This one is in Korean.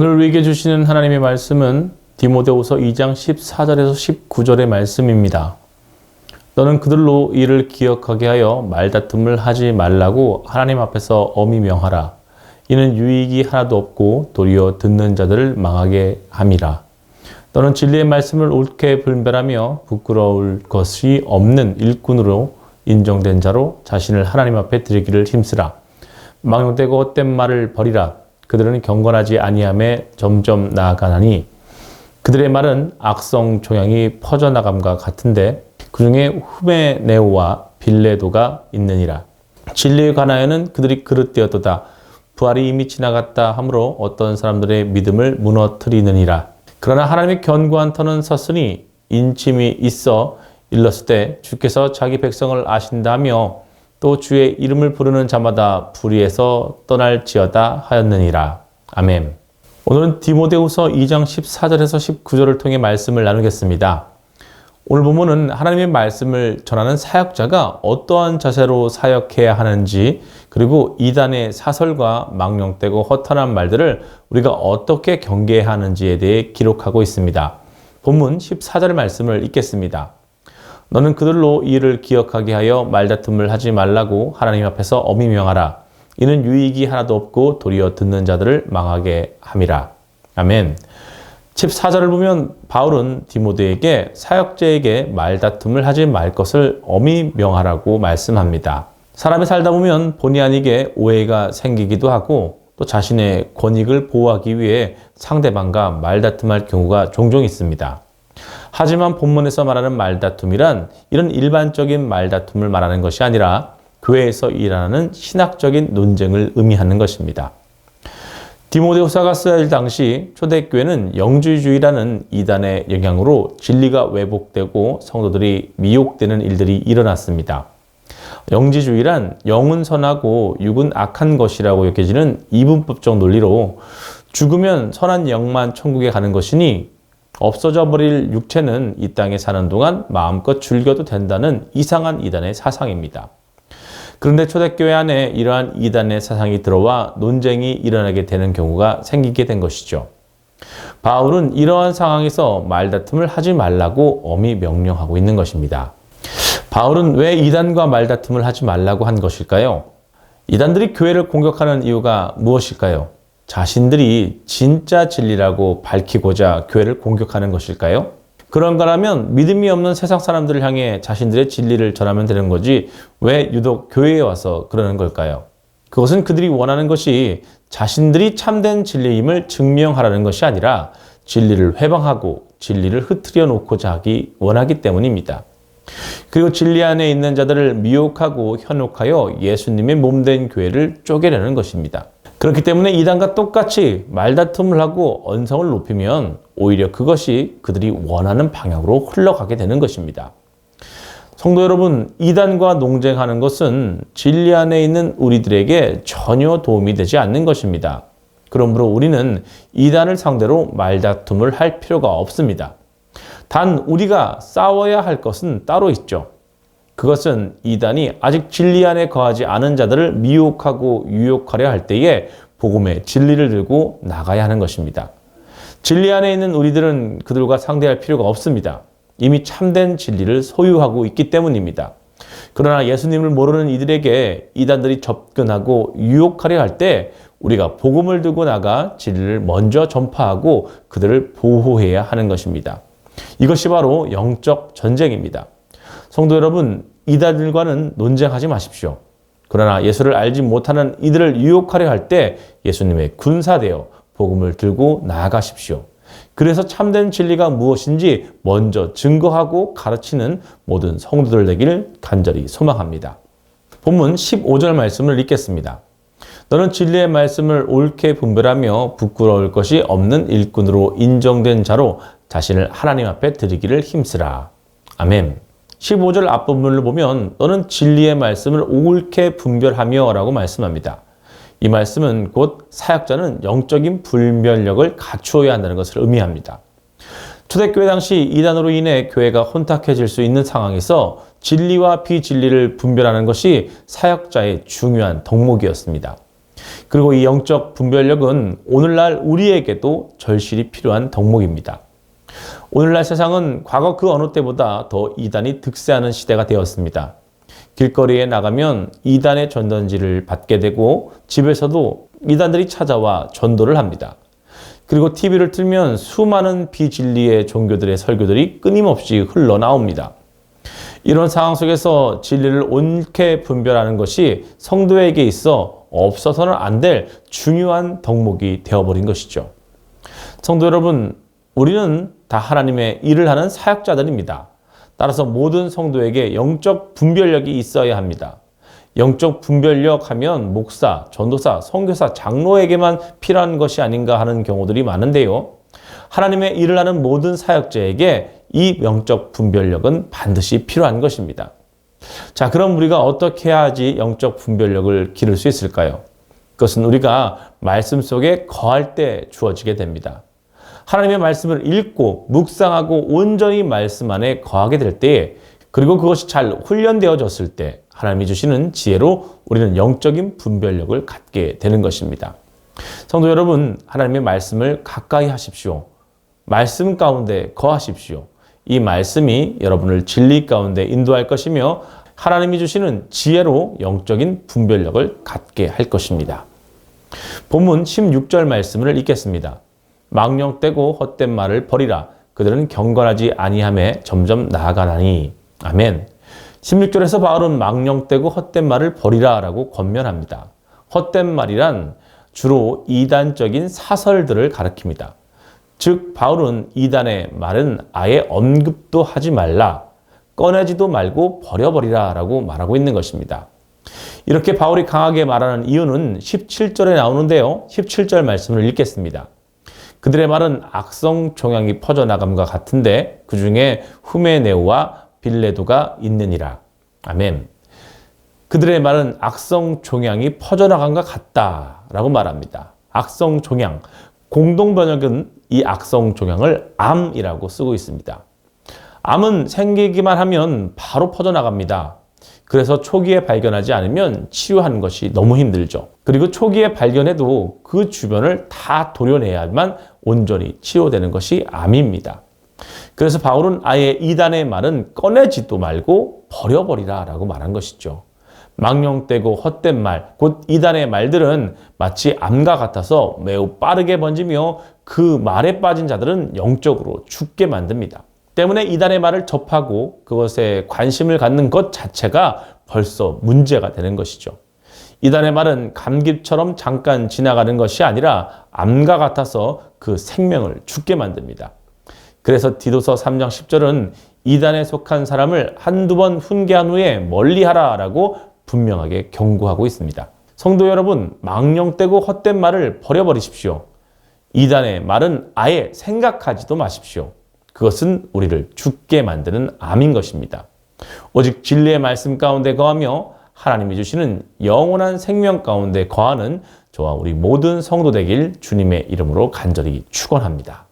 오늘 우리에게 주시는 하나님의 말씀은 디모데후서 2장 14절에서 19절의 말씀입니다. 너는 그들로 이를 기억하게 하여 말다툼을 하지 말라고 하나님 앞에서 엄히 명하라. 이는 유익이 하나도 없고 도리어 듣는 자들을 망하게 함이라. 너는 진리의 말씀을 옳게 분별하며 부끄러울 것이 없는 일꾼으로 인정된 자로 자신을 하나님 앞에 드리기를 힘쓰라. 망령되고 헛된 말을 버리라. 그들은 경건하지 아니함에 점점 나아가나니 그들의 말은 악성 종양이 퍼져나감과 같은데 그 중에 후메네오와 빌레도가 있느니라. 진리에 관하여는 그들이 그릇되었도다. 부활이 이미 지나갔다 하므로 어떤 사람들의 믿음을 무너뜨리느니라. 그러나 하나님의 견고한 터는 섰으니 인침이 있어 일렀을 때 주께서 자기 백성을 아신다며 또 주의 이름을 부르는 자마다 불의에서 떠날지어다 하였느니라. 아멘. 오늘은 디모데후서 2장 14절에서 19절을 통해 말씀을 나누겠습니다. 오늘 본문은 하나님의 말씀을 전하는 사역자가 어떠한 자세로 사역해야 하는지, 그리고 이단의 사설과 망령되고 허탄한 말들을 우리가 어떻게 경계해야 하는지에 대해 기록하고 있습니다. 본문 14절 말씀을 읽겠습니다. 너는 그들로 이를 기억하게 하여 말다툼을 하지 말라고 하나님 앞에서 엄히 명하라. 이는 유익이 하나도 없고 도리어 듣는 자들을 망하게 함이라. 아멘. 14절을 보면 바울은 디모데에게 사역자에게 말다툼을 하지 말 것을 엄히 명하라고 말씀합니다. 사람이 살다 보면 본의 아니게 오해가 생기기도 하고 또 자신의 권익을 보호하기 위해 상대방과 말다툼할 경우가 종종 있습니다. 하지만 본문에서 말하는 말다툼이란 이런 일반적인 말다툼을 말하는 것이 아니라 교회에서 일어나는 신학적인 논쟁을 의미하는 것입니다. 디모데후서가 쓰여질 당시 초대교회는 영주주의라는 이단의 영향으로 진리가 왜곡되고 성도들이 미혹되는 일들이 일어났습니다. 영지주의란 영은 선하고 육은 악한 것이라고 여겨지는 이분법적 논리로 죽으면 선한 영만 천국에 가는 것이니 없어져 버릴 육체는 이 땅에 사는 동안 마음껏 즐겨도 된다는 이상한 이단의 사상입니다. 그런데 초대교회 안에 이러한 이단의 사상이 들어와 논쟁이 일어나게 되는 경우가 생기게 된 것이죠. 바울은 이러한 상황에서 말다툼을 하지 말라고 엄히 명령하고 있는 것입니다. 바울은 왜 이단과 말다툼을 하지 말라고 한 것일까요? 이단들이 교회를 공격하는 이유가 무엇일까요? 자신들이 진짜 진리라고 밝히고자 교회를 공격하는 것일까요? 그런 거라면 믿음이 없는 세상 사람들을 향해 자신들의 진리를 전하면 되는 거지 왜 유독 교회에 와서 그러는 걸까요? 그것은 그들이 원하는 것이 자신들이 참된 진리임을 증명하라는 것이 아니라 진리를 회방하고 진리를 흐트려 놓고자 원하기 때문입니다. 그리고 진리 안에 있는 자들을 미혹하고 현혹하여 예수님의 몸된 교회를 쪼개려는 것입니다. 그렇기 때문에 이단과 똑같이 말다툼을 하고 언성을 높이면 오히려 그것이 그들이 원하는 방향으로 흘러가게 되는 것입니다. 성도 여러분, 이단과 논쟁하는 것은 진리 안에 있는 우리들에게 전혀 도움이 되지 않는 것입니다. 그러므로 우리는 이단을 상대로 말다툼을 할 필요가 없습니다. 단 우리가 싸워야 할 것은 따로 있죠. 그것은 이단이 아직 진리 안에 거하지 않은 자들을 미혹하고 유혹하려 할 때에 복음의 진리를 들고 나가야 하는 것입니다. 진리 안에 있는 우리들은 그들과 상대할 필요가 없습니다. 이미 참된 진리를 소유하고 있기 때문입니다. 그러나 예수님을 모르는 이들에게 이단들이 접근하고 유혹하려 할 때 우리가 복음을 들고 나가 진리를 먼저 전파하고 그들을 보호해야 하는 것입니다. 이것이 바로 영적 전쟁입니다. 성도 여러분, 이단들과는 논쟁하지 마십시오. 그러나 예수를 알지 못하는 이들을 유혹하려 할 때 예수님의 군사되어 복음을 들고 나아가십시오. 그래서 참된 진리가 무엇인지 먼저 증거하고 가르치는 모든 성도들 되기를 간절히 소망합니다. 본문 15절 말씀을 읽겠습니다. 너는 진리의 말씀을 옳게 분별하며 부끄러울 것이 없는 일꾼으로 인정된 자로 자신을 하나님 앞에 드리기를 힘쓰라. 아멘. 15절 앞부분을 보면 너는 진리의 말씀을 옳게 분별하며 라고 말씀합니다. 이 말씀은 곧 사역자는 영적인 분별력을 갖추어야 한다는 것을 의미합니다. 초대교회 당시 이단으로 인해 교회가 혼탁해질 수 있는 상황에서 진리와 비진리를 분별하는 것이 사역자의 중요한 덕목이었습니다. 그리고 이 영적 분별력은 오늘날 우리에게도 절실히 필요한 덕목입니다. 오늘날 세상은 과거 그 어느 때보다 더 이단이 득세하는 시대가 되었습니다. 길거리에 나가면 이단의 전단지를 받게 되고 집에서도 이단들이 찾아와 전도를 합니다. 그리고 TV를 틀면 수많은 비진리의 종교들의 설교들이 끊임없이 흘러나옵니다. 이런 상황 속에서 진리를 옳게 분별하는 것이 성도에게 있어 없어서는 안 될 중요한 덕목이 되어버린 것이죠. 성도 여러분, 우리는 다 하나님의 일을 하는 사역자들입니다. 따라서 모든 성도에게 영적 분별력이 있어야 합니다. 영적 분별력 하면 목사, 전도사, 선교사, 장로에게만 필요한 것이 아닌가 하는 경우들이 많은데요. 하나님의 일을 하는 모든 사역자에게 이 영적 분별력은 반드시 필요한 것입니다. 자, 그럼 우리가 어떻게 해야지 영적 분별력을 기를 수 있을까요? 그것은 우리가 말씀 속에 거할 때 주어지게 됩니다. 하나님의 말씀을 읽고 묵상하고 온전히 말씀 안에 거하게 될 때에, 그리고 그것이 잘 훈련되어졌을 때 하나님이 주시는 지혜로 우리는 영적인 분별력을 갖게 되는 것입니다. 성도 여러분, 하나님의 말씀을 가까이 하십시오. 말씀 가운데 거하십시오. 이 말씀이 여러분을 진리 가운데 인도할 것이며 하나님이 주시는 지혜로 영적인 분별력을 갖게 할 것입니다. 본문 16절 말씀을 읽겠습니다. 망령되고 헛된 말을 버리라. 그들은 경건하지 아니함에 점점 나아가나니. 아멘. 16절에서 바울은 망령되고 헛된 말을 버리라 라고 권면합니다. 헛된 말이란 주로 이단적인 사설들을 가리킵니다. 즉 바울은 이단의 말은 아예 언급도 하지 말라, 꺼내지도 말고 버려버리라 라고 말하고 있는 것입니다. 이렇게 바울이 강하게 말하는 이유는 17절에 나오는데요. 17절 말씀을 읽겠습니다. 그들의 말은 악성 종양이 퍼져나감과 같은데 그 중에 후메네오와 빌레도가 있느니라. 아멘. 그들의 말은 악성 종양이 퍼져나감과 같다라고 말합니다. 악성 종양. 공동번역은 이 악성 종양을 암이라고 쓰고 있습니다. 암은 생기기만 하면 바로 퍼져나갑니다. 그래서 초기에 발견하지 않으면 치유하는 것이 너무 힘들죠. 그리고 초기에 발견해도 그 주변을 다 도려내야만 온전히 치유되는 것이 암입니다. 그래서 바울은 아예 이단의 말은 꺼내지도 말고 버려버리라 라고 말한 것이죠. 망령되고 헛된 말, 곧 이단의 말들은 마치 암과 같아서 매우 빠르게 번지며 그 말에 빠진 자들은 영적으로 죽게 만듭니다. 때문에 이단의 말을 접하고 그것에 관심을 갖는 것 자체가 벌써 문제가 되는 것이죠. 이단의 말은 감기처럼 잠깐 지나가는 것이 아니라 암과 같아서 그 생명을 죽게 만듭니다. 그래서 디도서 3장 10절은 이단에 속한 사람을 한두 번 훈계한 후에 멀리하라 라고 분명하게 경고하고 있습니다. 성도 여러분, 망령되고 헛된 말을 버려버리십시오. 이단의 말은 아예 생각하지도 마십시오. 그것은 우리를 죽게 만드는 암인 것입니다. 오직 진리의 말씀 가운데 거하며 하나님이 주시는 영원한 생명 가운데 거하는 저와 우리 모든 성도 되길 주님의 이름으로 간절히 축원합니다.